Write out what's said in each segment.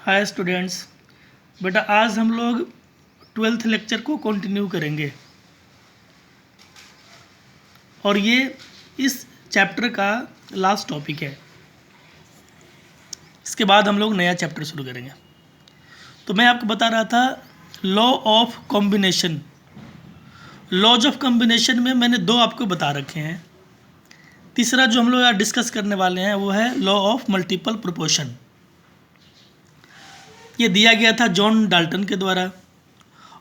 Hi students, बेटा आज हम लोग 12th लेक्चर को कंटिन्यू करेंगे और ये इस चैप्टर का लास्ट टॉपिक है। इसके बाद हम लोग नया चैप्टर शुरू करेंगे। तो मैं आपको बता रहा था law of combination. Laws of combination में मैंने दो आपको बता रखे हैं। तीसरा जो हम लोग आज डिस्कस करने वाले हैं वो है लॉ ऑफ मल्टीपल प्रोपोर्शन। ये दिया गया था जॉन डाल्टन के द्वारा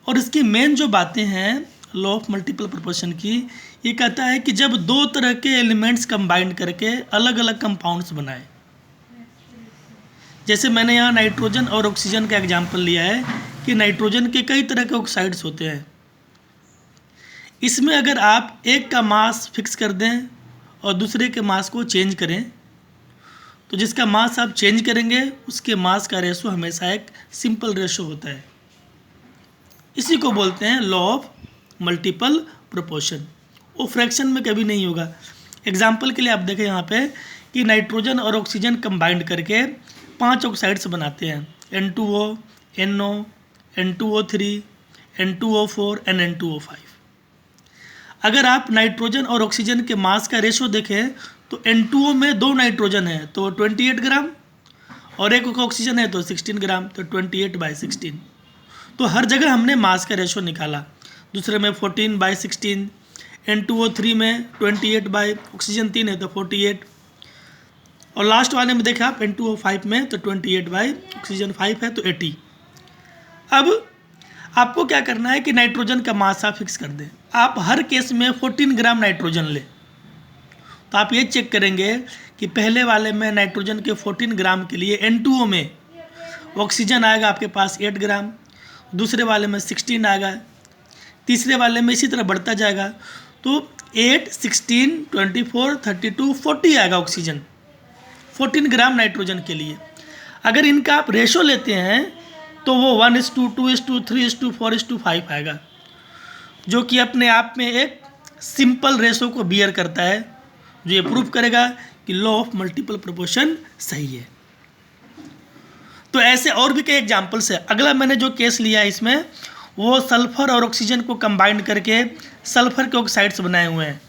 और इसकी मेन जो बातें हैं लॉ ऑफ मल्टीपल प्रोपोर्शन की, ये कहता है कि जब दो तरह के एलिमेंट्स कंबाइन करके अलग अलग कंपाउंड्स बनाए, जैसे मैंने यहाँ नाइट्रोजन और ऑक्सीजन का एग्जांपल लिया है कि नाइट्रोजन के कई तरह के ऑक्साइड्स होते हैं। इसमें अगर आप एक का मास फिक्स कर दें और दूसरे के मास को चेंज करें तो जिसका मास आप चेंज करेंगे उसके मास का रेशो हमेशा एक सिंपल रेशो होता है। इसी को बोलते हैं लॉ ऑफ मल्टीपल प्रोपोर्शन। वो फ्रैक्शन में कभी नहीं होगा। एग्जाम्पल के लिए आप देखें यहाँ पे कि नाइट्रोजन और ऑक्सीजन कंबाइंड करके 5 ऑक्साइड्स बनाते हैं, N2O, NO, N2O3, N2O4 and N2O5। अगर आप नाइट्रोजन और ऑक्सीजन के मास का रेशो देखें तो N2O में 2 नाइट्रोजन है तो 28 ग्राम और एक ऑक्सीजन है तो 16 ग्राम, तो 28/16। तो हर जगह हमने मास का रेशो निकाला। दूसरे में 14/16, N2O3 में 28 बाई ऑक्सीजन 3 है तो 48, और लास्ट वाले में देखा आप N2O5 में तो 28 बाई ऑक्सीजन 5 है तो 80। अब आपको क्या करना है कि नाइट्रोजन का मास आप फिक्स कर दें। आप हर केस में 14 ग्राम नाइट्रोजन लें। तो आप ये चेक करेंगे कि पहले वाले में नाइट्रोजन के 14 ग्राम के लिए N2O में ऑक्सीजन आएगा आपके पास 8 ग्राम, दूसरे वाले में 16 आएगा, तीसरे वाले में इसी तरह बढ़ता जाएगा। तो 8, 16, 24, 32, 40 आएगा ऑक्सीजन 14 ग्राम नाइट्रोजन के लिए। अगर इनका आप रेशो लेते हैं तो वो 1:2, 3:4, 5 आएगा, जो कि अपने आप में एक सिंपल रेशो को बियर करता है, जो ये प्रूफ करेगा कि लॉ ऑफ मल्टीपल प्रोपोर्शन सही है। तो ऐसे और भी कई एग्जाम्पल्स है। अगला मैंने जो केस लिया है इसमें वो सल्फर और ऑक्सीजन को कंबाइन करके सल्फर के ऑक्साइड्स बनाए हुए हैं,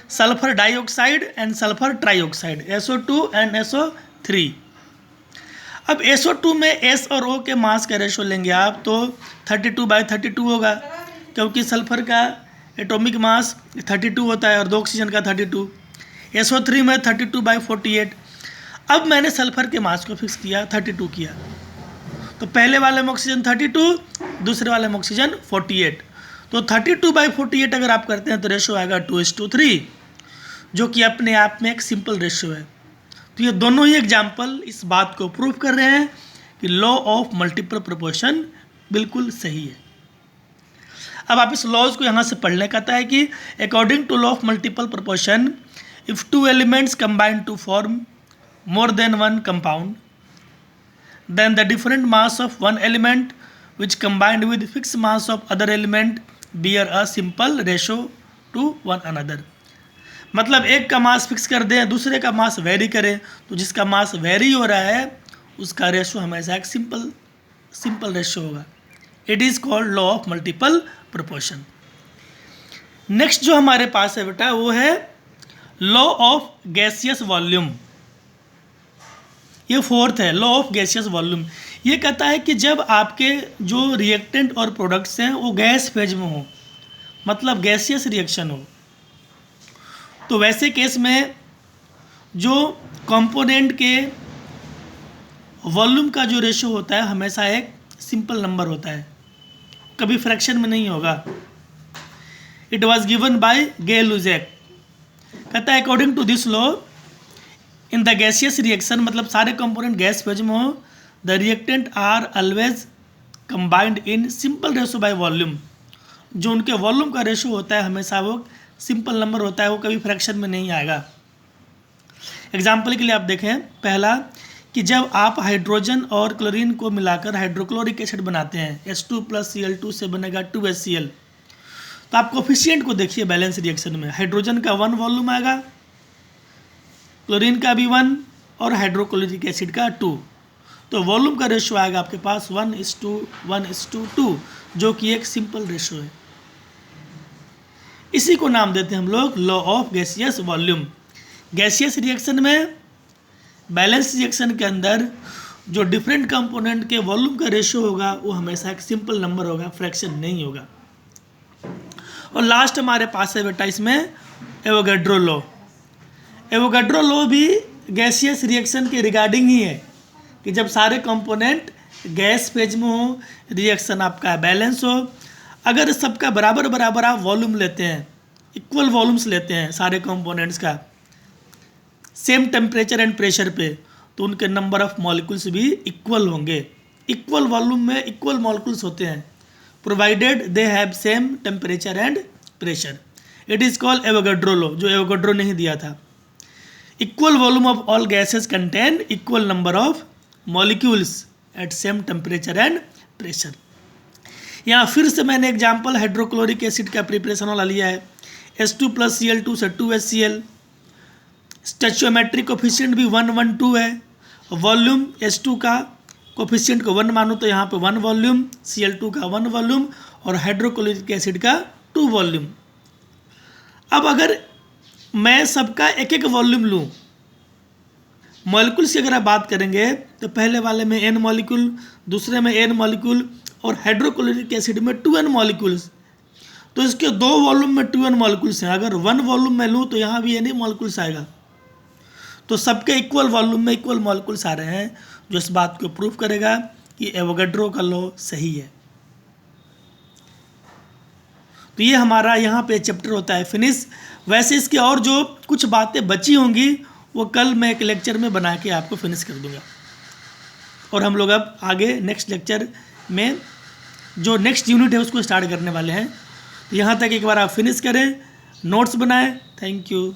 sulphur dioxide and sulphur trioxide, SO2 and SO3। अब SO2 में S और O के मास का रेशो लेंगे आप तो 32/32 होगा, क्योंकि सल्फर का एटॉमिक मास 32 होता है और 2 ऑक्सीजन का 32। SO3 में 32/48। अब मैंने सल्फर के मास को फिक्स किया, 32 किया, तो पहले वाले में ऑक्सीजन 32, दूसरे वाले में ऑक्सीजन 48। तो 32/48 अगर आप करते हैं तो रेशो आएगा 2:3, जो कि अपने आप में एक सिंपल रेशो है। तो ये दोनों ही एग्जाम्पल इस बात को प्रूव कर रहे हैं कि लॉ ऑफ मल्टीपल प्रोपोर्शन बिल्कुल सही है। अब आप इस लॉज को यहाँ से पढ़ने कहता है कि according to law of multiple proportion, if 2 elements combine to form more than one compound, then the different mass of one element which combined with fixed mass of other element bear a simple ratio to one another। मतलब एक का mass fix कर दें, दूसरे का mass vary करें, तो जिसका मास वेरी हो रहा है उसका रेशो हमेशा एक सिंपल रेशो होगा। It is called law of multiple proportion. Next जो हमारे पास है बेटा वो है लॉ ऑफ गैसियस वॉल्यूम। ये फोर्थ है, लॉ ऑफ गैसियस वॉल्यूम। ये कहता है कि जब आपके जो रिएक्टेंट और प्रोडक्ट्स हैं वो गैस फेज में हो, मतलब गैसियस रिएक्शन हो, तो वैसे केस में जो कंपोनेंट के वॉल्यूम का जो रेशो होता है हमेशा एक सिंपल नंबर होता है, कभी फ्रैक्शन में नहीं होगा। It was given by Gay-Lussac. कहता है according to this law in the gaseous reaction, मतलब सारे कंपोनेंट गैस फेज में हो, the reactant are always combined in simple ratio by volume. जो उनके वॉल्यूम का रेशो होता है हमेशा वो सिंपल नंबर होता है, वो कभी फ्रैक्शन में नहीं आएगा। एग्जाम्पल के लिए आप देखें, पहला कि जब आप हाइड्रोजन और क्लोरीन को मिलाकर हाइड्रोक्लोरिक एसिड बनाते हैं, H2+Cl2 से बनेगा 2HCl। तो आप कोफिशिएंट को देखिए बैलेंस रिएक्शन में, हाइड्रोजन का 1 वॉल्यूम आएगा, क्लोरीन का भी 1 और हाइड्रोक्लोरिक एसिड का 2। तो वॉल्यूम का रेशियो आएगा आपके पास 1:1:2, जो कि एक सिंपल रेशियो है। इसी को नाम देते हैं हम लोग law of gaseous volume. Gaseous reaction में, बैलेंस रिएक्शन के अंदर जो डिफरेंट कंपोनेंट के वॉल्यूम का रेशियो होगा वो हमेशा एक सिंपल नंबर होगा, फ्रैक्शन नहीं होगा। और लास्ट हमारे पास है बेटा इसमें एवोगैड्रो लॉ। एवोगैड्रो लॉ भी गैसियस रिएक्शन के रिगार्डिंग ही है कि जब सारे कंपोनेंट गैस फेज में हो, रिएक्शन आपका बैलेंस हो, अगर सबका बराबर बराबर आप वॉल्यूम लेते हैं, इक्वल वॉल्यूम्स लेते हैं सारे कंपोनेंट्स का सेम टेम्परेचर एंड प्रेशर पे, तो उनके नंबर ऑफ मॉलिक्यूल्स भी इक्वल होंगे। इक्वल वॉल्यूम में इक्वल मॉलिक्यूल्स होते हैं, provided they have same temperature and pressure. It is called Avogadro law, जो एवोगैड्रो ने ही दिया था। Equal volume of all gases contain equal number of molecules at same temperature and pressure. यहाँ फिर से मैंने एग्जाम्पल हाइड्रोक्लोरिक एसिड का प्रिपरेशन वाला लिया है। H2+Cl2 से 2HCl, स्टैचियोमेट्रिक कोफिशिएंट भी 1, 1, 2 है। वॉल्यूम H2 का कोफिशिएंट को 1 मानो तो यहाँ पे 1 वॉल्यूम, Cl2 का 1 वॉल्यूम और हाइड्रोक्लोरिक एसिड का 2 वॉल्यूम। अब अगर मैं सबका एक एक वॉल्यूम लूँ, मॉलिक्यूल्स की अगर आप बात करेंगे तो पहले वाले में n मॉलिक्यूल, दूसरे में n मॉलिक्यूल और हाइड्रोक्लोरिक एसिड में 2n मॉलिक्यूल्स, तो इसके 2 वॉल्यूम में 2n मॉलिक्यूल्स हैं। अगर 1 वॉल्यूम में लूँ तो यहाँ भी n ही मॉलिक्यूल्स आएगा। तो सबके इक्वल वॉल्यूम में इक्वल मॉलिक्यूल्स आ रहे हैं, जो इस बात को प्रूव करेगा कि एवोगैड्रो का लॉ सही है। तो ये हमारा यहाँ पे चैप्टर होता है फिनिश। वैसे इसके और जो कुछ बातें बची होंगी वो कल मैं एक लेक्चर में बना के आपको फिनिश कर दूंगा। और हम लोग अब आगे नेक्स्ट लेक्चर में जो नेक्स्ट यूनिट है उसको स्टार्ट करने वाले हैं। तो यहाँ तक एक बार आप फिनिश करें, नोट्स बनाएं। Thank you.